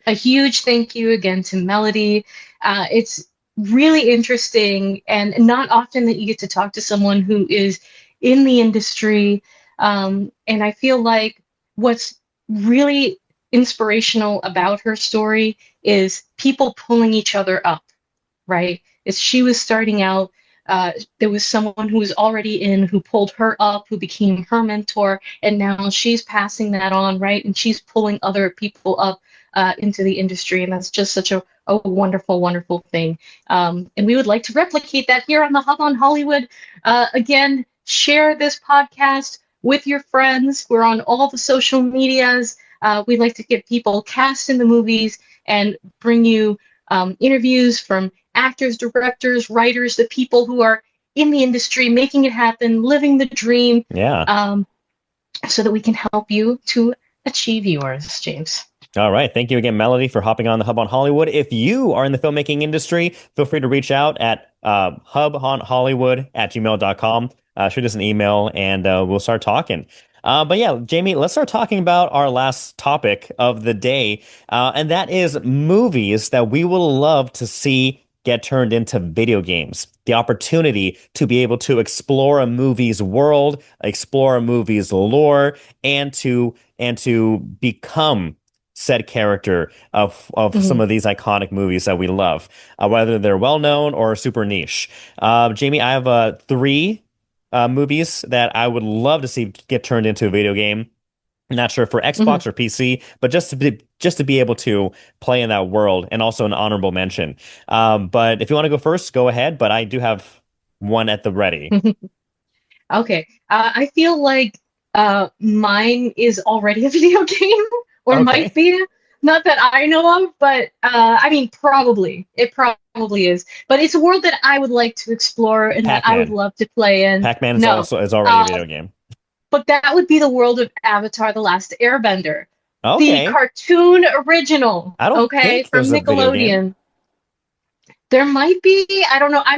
A huge thank you again to Melody. It's really interesting and not often that you get to talk to someone who is in the industry. And I feel like what's really inspirational about her story is people pulling each other up, right? As she was starting out, there was someone who was already in who pulled her up, who became her mentor, and now she's passing that on, right? And she's pulling other people up into the industry, and that's just such a wonderful, wonderful thing. And we would like to replicate that here on the Hub on Hollywood. Again, share this podcast with your friends. We're on all the social medias. We like to get people cast in the movies and bring you interviews from actors, directors, writers, the people who are in the industry, making it happen, living the dream. Yeah. So that we can help you to achieve yours, James. All right. Thank you again, Melody, for hopping on the Hub on Hollywood. If you are in the filmmaking industry, feel free to reach out at hubonhollywood@gmail.com. Shoot us an email and we'll start talking. But yeah, Jamie, let's start talking about our last topic of the day. And that is movies that we would love to see get turned into video games. The opportunity to be able to explore a movie's world, explore a movie's lore, and to become said character of some of these iconic movies that we love, whether they're well known or super niche. Jamie, I have 3 movies that I would love to see get turned into a video game. I'm not sure for Xbox or PC, but just to be able to play in that world, and also an honorable mention. But if you want to go first, go ahead. But I do have one at the ready. Okay. I feel like mine is already a video game or might Okay. be. Not that I know of, but I mean, probably. It probably is. But it's a world that I would like to explore and that I would Pac-Man. love to play in. Pac-Man No. is already a video game. But that would be the world of Avatar: The Last Airbender, the Okay. cartoon original, I don't okay, think from there's a video game. Nickelodeon. There might be. I don't know. I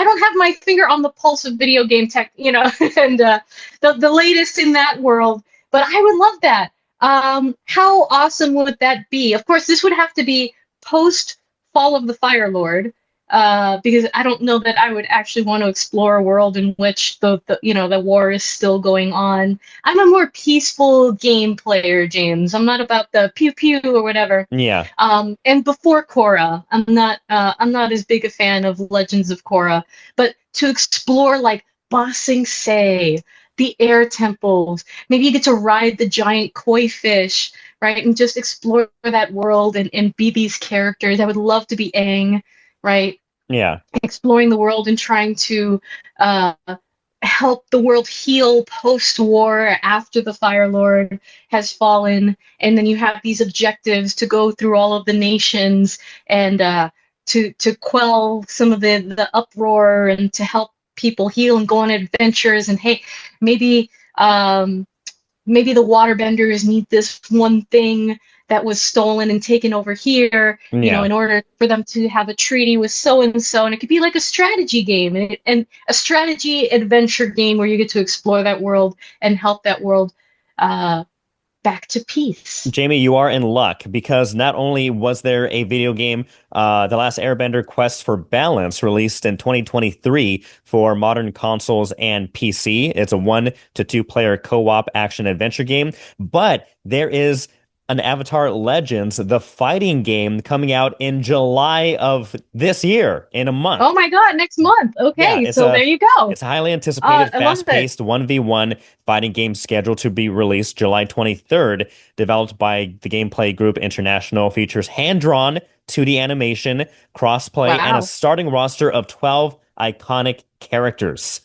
don't have my finger on the pulse of video game tech, and the latest in that world. But I would love that. How awesome would that be? Of course, this would have to be post Fall of the Fire Lord, because I don't know that I would actually want to explore a world in which the war is still going on. I'm a more peaceful game player, James. I'm not about the pew pew or whatever. Yeah. And before Korra, I'm not as big a fan of Legends of Korra, but to explore like Ba Sing Se, the air temples, maybe you get to ride the giant koi fish, right? And just explore that world and be these characters. I would love to be Aang, right? Yeah. Exploring the world and trying to uh, help the world heal post-war after the Fire Lord has fallen, and then you have these objectives to go through all of the nations and to quell some of the uproar and to help people heal and go on adventures. And hey, maybe maybe the waterbenders need this one thing that was stolen and taken over here, Yeah. in order for them to have a treaty with so and so. And it could be like a strategy game and a strategy adventure game where you get to explore that world and help that world uh, back to peace. Jamie, you are in luck because not only was there a video game, The Last Airbender Quest for Balance, released in 2023 for modern consoles and PC. It's a 1 to 2 player co-op action adventure game, but there is an Avatar Legends, the fighting game, coming out in July of this year, in a month. Oh my God, next month. Yeah, Okay, so there you go. it's a highly anticipated, I love it. fast-paced 1v1 fighting game scheduled to be released July 23rd, developed by the Gameplay Group International, features hand-drawn 2D animation, crossplay, and a Wow. starting roster of 12 iconic characters.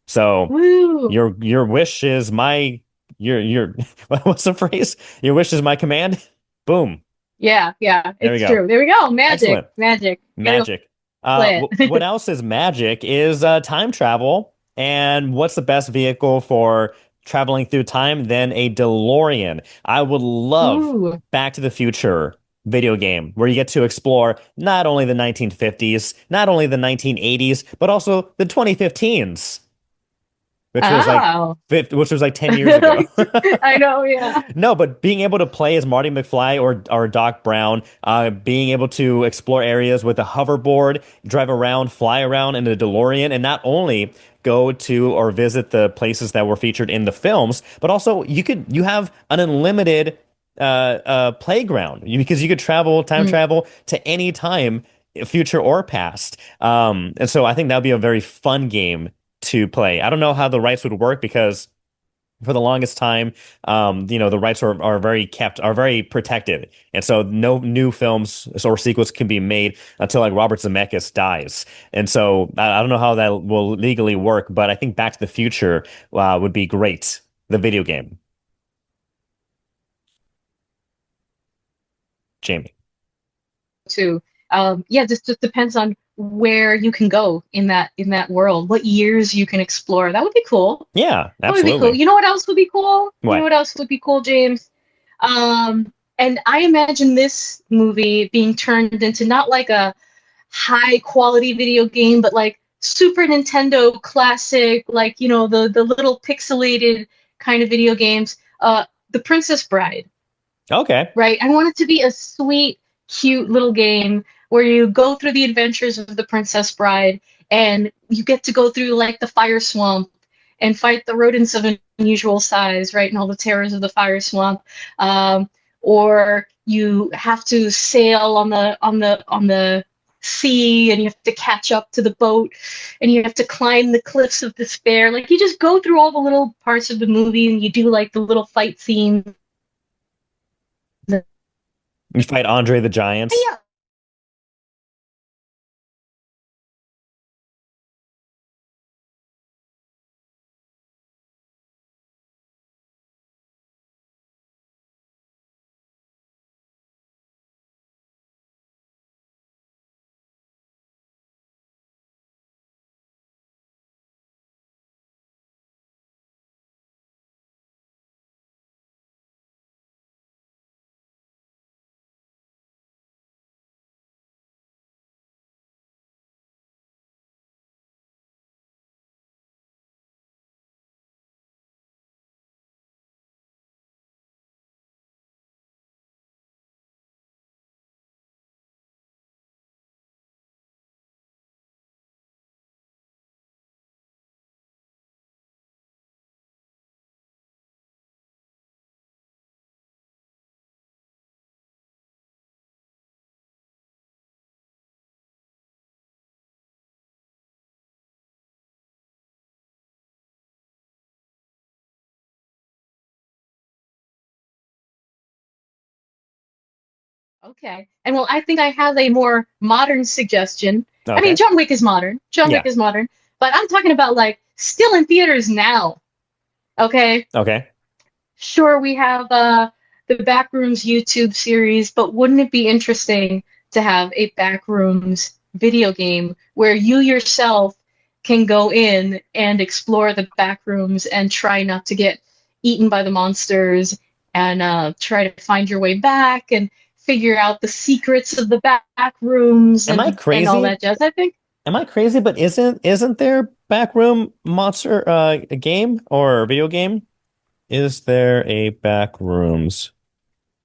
So Woo. your wish is my your what's the phrase? Your wish is my command. Boom. Yeah, yeah, There we it's go. true. There we go. Magic, Excellent. magic. Gotta go Magic. play What it. else is magic is time travel. And what's the best vehicle for traveling through time than a DeLorean? I would love Ooh. Back to the Future video game where you get to explore not only the 1950s, not only the 1980s, but also the 2015s, Oh. which was like 10 years ago. I know, yeah. No, but being able to play as Marty McFly or Doc Brown, being able to explore areas with a hoverboard, drive around, fly around in a DeLorean, and not only go to or visit the places that were featured in the films, but also you have an unlimited playground because you could time Mm. travel to any time, future or past. And so I think that would be a very fun game to play. I don't know how the rights would work because for the longest time, the rights are very protected, and so no new films or sequels can be made until like Robert Zemeckis dies. And so I don't know how that will legally work, but I think Back to the Future would be great. The video game, Jamie. Too. Yeah, just depends on where you can go in that world, what years you can explore. That would be cool. Yeah, That would be cool. absolutely. You know what else would be cool? You know What? what else would be cool, James? And I imagine this movie being turned into not like a high quality video game, but like Super Nintendo classic, like the little pixelated kind of video games. The Princess Bride, Okay. right? I want it to be a sweet, cute little game where you go through the adventures of the Princess Bride and you get to go through like the fire swamp and fight the rodents of unusual size, right? And all the terrors of the fire swamp. Or you have to sail on the sea and you have to catch up to the boat and you have to climb the cliffs of despair. Like you just go through all the little parts of the movie and you do like the little fight scenes. You fight Andre the Giant. Yeah, Okay. And well, I think I have a more modern suggestion. I mean, Okay. John Wick is modern. John Wick Yeah. is modern, but I'm talking about like still in theaters now. Okay. Okay. Sure, we have the Backrooms YouTube series, but wouldn't it be interesting to have a Backrooms video game where you yourself can go in and explore the Backrooms and try not to get eaten by the monsters and try to find your way back and figure out the secrets of the Backrooms Am I and all crazy? that jazz, I think. Am I crazy? But isn't there Backroom Monster a game or a video game? Is there a Backrooms?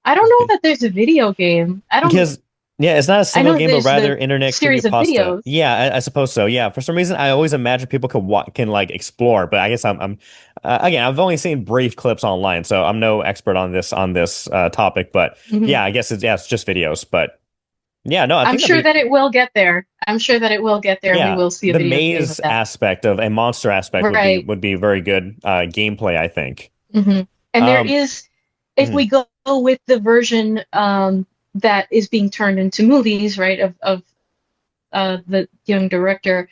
I don't know that there's a video game. Because yeah, it's not a I single know game, but there's rather the internet series of creepypasta. videos. Yeah, I suppose so. Yeah, for some reason, I always imagine people can like explore, but I guess I'm again, I've only seen brief clips online, so I'm no expert on this topic. But Mhm. yeah, I guess it's just videos. But yeah, no, I I'm think that'd sure be that it will get there. I'm sure that it will get there, and we yeah. will see a The video game of maze that. aspect of a monster aspect Right. would be very good gameplay, I think. hmm And there Um, is, if mhm. we go with the version that is being turned into movies, right, of the young director,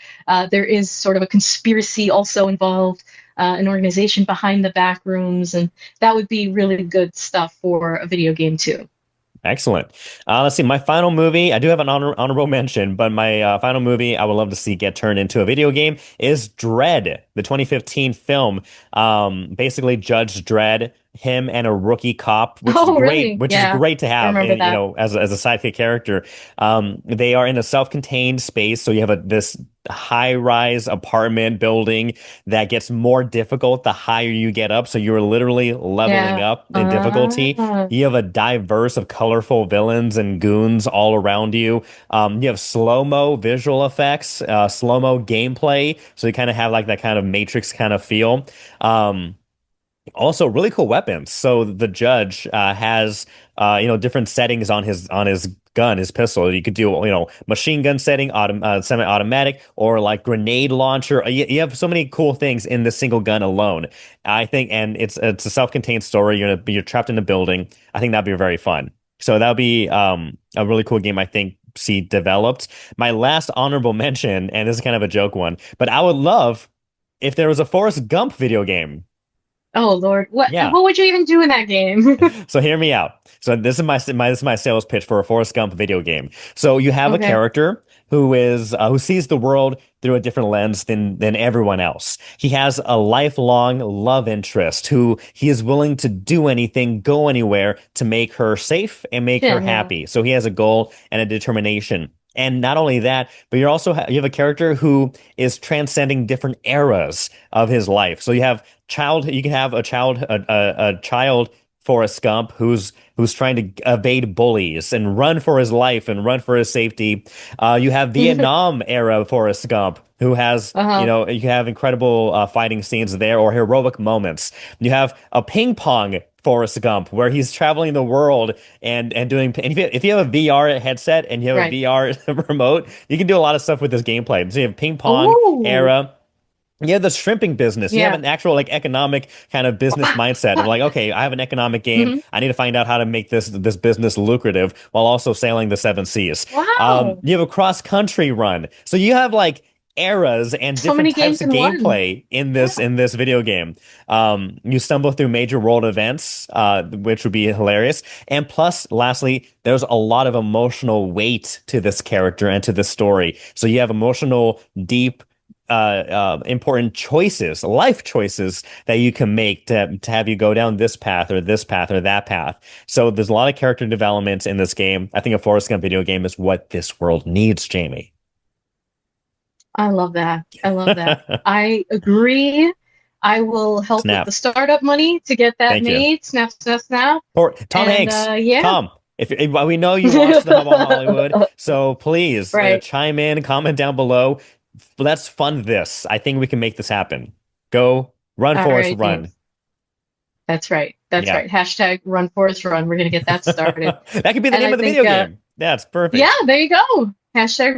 there is sort of a conspiracy also involved, an organization behind the back rooms, and that would be really good stuff for a video game too. Excellent. Let's see. My final movie, I do have an honorable mention, but my final movie I would love to see get turned into a video game is Dredd, the 2015 film. Basically, Judge Dredd, him and a rookie cop, Oh, really? which is Yeah, great to I have, remember and you that. know, as a sidekick character. They are in a self-contained space, so you have this high-rise apartment building that gets more difficult the higher you get up. So you're literally leveling Yeah. up in difficulty. You have a diverse of colorful villains and goons all around you. You have slow-mo visual effects, slow-mo gameplay, so you kind of have like that kind of Matrix kind of feel. Um, Also, really cool weapons. So the judge has different settings on his gun, his pistol. You could do machine gun setting, semi-automatic, or like grenade launcher. You have so many cool things in this single gun alone. I think, and it's a self-contained story. You're trapped in a building. I think that'd be very fun. So that'll be a really cool game. I think see developed. My last honorable mention, and this is kind of a joke one, but I would love if there was a Forrest Gump video game. Oh Lord, Yeah. what would you even do in that game? So hear me out. So this is my sales pitch for a Forrest Gump video game. So you have a Okay. character who sees the world through a different lens than everyone else. He has a lifelong love interest who he is willing to do anything, go anywhere to make her safe and make her Yeah. happy. So he has a goal and a determination. And not only that, but you have a character who is transcending different eras of his life. So you can have a child Forrest Gump who's trying to evade bullies and run for his life and run for his safety. You have Vietnam era Forrest Gump who has Uh-huh. you have incredible fighting scenes there or heroic moments. You have a ping pong Forrest Gump where he's traveling the world and doing and if you have a VR headset and you have a Right. VR remote, you can do a lot of stuff with this gameplay. So you have ping pong Oh, era. You have the shrimping business. You have yeah. an actual like economic kind of business mindset of like, okay, I have an economic game. hmm I need to find out how to make this business lucrative while also sailing the seven seas. Wow. You have a cross country run. So you have like eras and So different many types games of in one. gameplay Yeah. in this video game. You stumble through major world events, which would be hilarious. And plus, lastly, there's a lot of emotional weight to this character and to this story. So you have emotional, deep important choices, life choices that you can make to have you go down this path or this path or that path. So there's a lot of character development in this game. I think a Forrest Gump video game is what this world needs, Jamie. I love that. I love that. I agree. I will help with the Snap. startup money to get that Thank you. made. Snap, snap, snap. Or Tom And Hanks. yeah. Tom, if we know you watch the Hub on Hollywood, so please Right. chime in, comment down below. Let's fund this. I think we can make this happen. Go run, All Forrest, right, run. James. That's right. That's Yeah. right. Hashtag run Forest run. We're gonna get that started. That could be the And name I of the think video game. That's yeah, perfect. there you go. Hashtag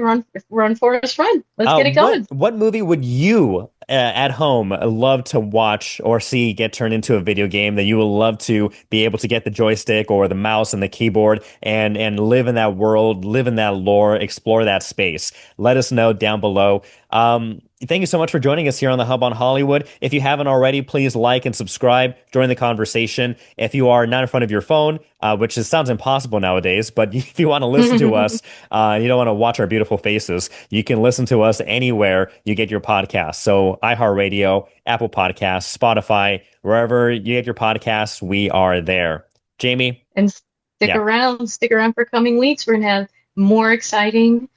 run Forest run. Let's get it going. What movie would you at home love to watch or see get turned into a video game, that you will love to be able to get the joystick or the mouse and the keyboard and live in that world, live in that lore, explore that space. Let us know down below. Thank you so much for joining us here on the Hub on Hollywood. If you haven't already, please like and subscribe, join the conversation. If you are not in front of your phone, which sounds impossible nowadays, but if you want to listen to us, you don't want to watch our beautiful faces, you can listen to us anywhere you get your podcasts. So iHeartRadio, Apple Podcasts, Spotify, wherever you get your podcasts, we are there. Jamie? And stick around for coming weeks. We're going to have more exciting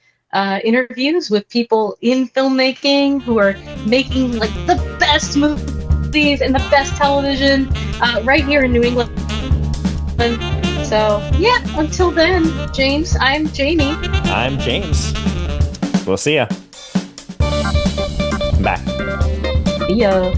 interviews with people in filmmaking who are making like the best movies and the best television right here in New England. So yeah, until then, James, I'm Jamie. I'm James. We'll see ya. Bye. See ya.